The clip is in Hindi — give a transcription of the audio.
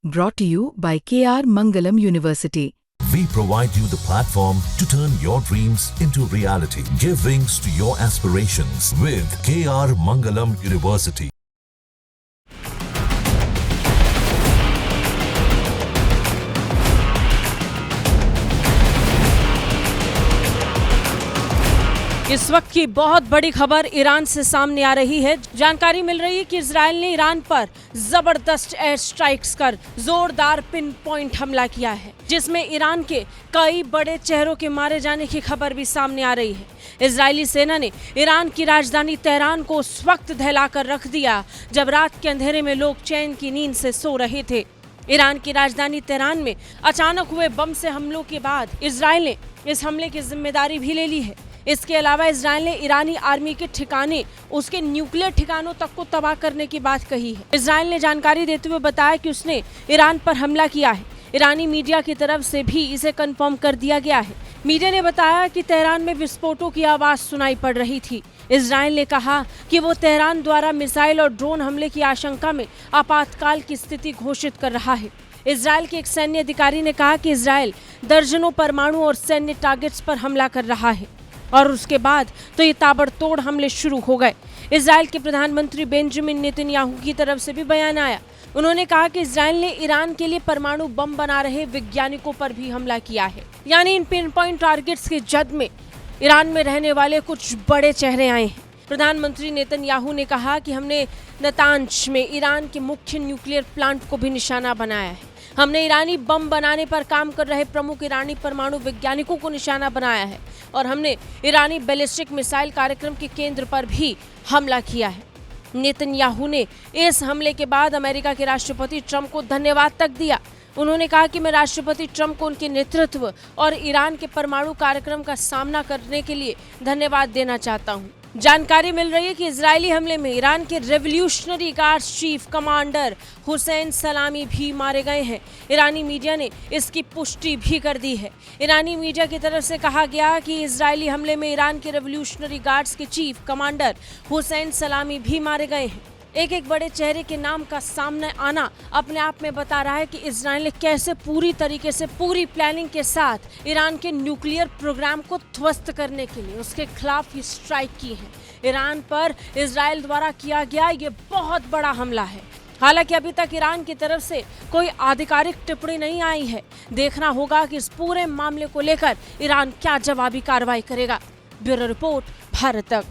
Brought to you by KR Mangalam University. We provide you the platform to turn your dreams into reality. Give wings to your aspirations with KR Mangalam University. इस वक्त की बहुत बड़ी खबर ईरान से सामने आ रही है। जानकारी मिल रही है कि इजराइल ने ईरान पर जबरदस्त एयर स्ट्राइक्स कर जोरदार पिन पॉइंट हमला किया है, जिसमें ईरान के कई बड़े चेहरों के मारे जाने की खबर भी सामने आ रही है। इजरायली सेना ने ईरान की राजधानी तेहरान को उस वक्त दहलाकर रख दिया जब रात के अंधेरे में लोग चैन की नींद से सो रहे थे। ईरान की राजधानी तेहरान में अचानक हुए बम से हमलों के बाद इजराइल ने इस हमले की जिम्मेदारी भी ले ली है। इसके अलावा इजराइल ने ईरानी आर्मी के ठिकाने, उसके न्यूक्लियर ठिकानों तक को तबाह करने की बात कही है। इजराइल ने जानकारी देते हुए बताया कि उसने ईरान पर हमला किया है। ईरानी मीडिया की तरफ से भी इसे कंफर्म कर दिया गया है। मीडिया ने बताया कि तेहरान में विस्फोटों की आवाज सुनाई पड़ रही थी। इजराइल ने कहा कि वो तेहरान द्वारा मिसाइल और ड्रोन हमले की आशंका में आपातकाल की स्थिति घोषित कर रहा है। इजराइल के एक सैन्य अधिकारी ने कहा कि इजराइल दर्जनों परमाणु और सैन्य टारगेट्स पर हमला कर रहा है और उसके बाद तो ये ताबड़तोड़ हमले शुरू हो गए। इजराइल के प्रधानमंत्री बेंजामिन नेतन्याहू की तरफ से भी बयान आया। उन्होंने कहा कि इजराइल ने ईरान के लिए परमाणु बम बना रहे वैज्ञानिकों पर भी हमला किया है। यानी इन पिन पॉइंट टारगेट्स के जद में ईरान में रहने वाले कुछ बड़े चेहरे आए हैं। प्रधानमंत्री नेतन्याहू ने कहा कि हमने नतांज में ईरान के मुख्य न्यूक्लियर प्लांट को भी निशाना बनाया है। हमने ईरानी बम बनाने पर काम कर रहे प्रमुख ईरानी परमाणु वैज्ञानिकों को निशाना बनाया है और हमने ईरानी बैलिस्टिक मिसाइल कार्यक्रम के केंद्र पर भी हमला किया है। नेतन्याहू ने इस हमले के बाद अमेरिका के राष्ट्रपति ट्रंप को धन्यवाद तक दिया। उन्होंने कहा कि मैं राष्ट्रपति ट्रंप को उनके नेतृत्व और ईरान के परमाणु कार्यक्रम का सामना करने के लिए धन्यवाद देना चाहता हूं। जानकारी मिल रही है कि इजरायली हमले में ईरान के revolutionary guards chief commander Hussain सलामी भी मारे गए हैं। ईरानी मीडिया ने इसकी पुष्टि भी कर दी है। ईरानी मीडिया की तरफ से कहा गया कि इजरायली हमले में ईरान के रेवोल्यूशनरी गार्ड्स के चीफ कमांडर हुसैन सलामी भी मारे गए हैं। एक बड़े चेहरे के नाम का सामने आना अपने आप में बता रहा है कि इजराइल ने कैसे पूरी तरीके से पूरी प्लानिंग के साथ ईरान के न्यूक्लियर प्रोग्राम को ध्वस्त करने के लिए उसके खिलाफ ये स्ट्राइक की है। ईरान पर इजराइल द्वारा किया गया ये बहुत बड़ा हमला है। हालांकि अभी तक ईरान की तरफ से कोई आधिकारिक टिप्पणी नहीं आई है। देखना होगा कि इस पूरे मामले को लेकर ईरान क्या जवाबी कार्रवाई करेगा। ब्यूरो रिपोर्ट, भारत तक।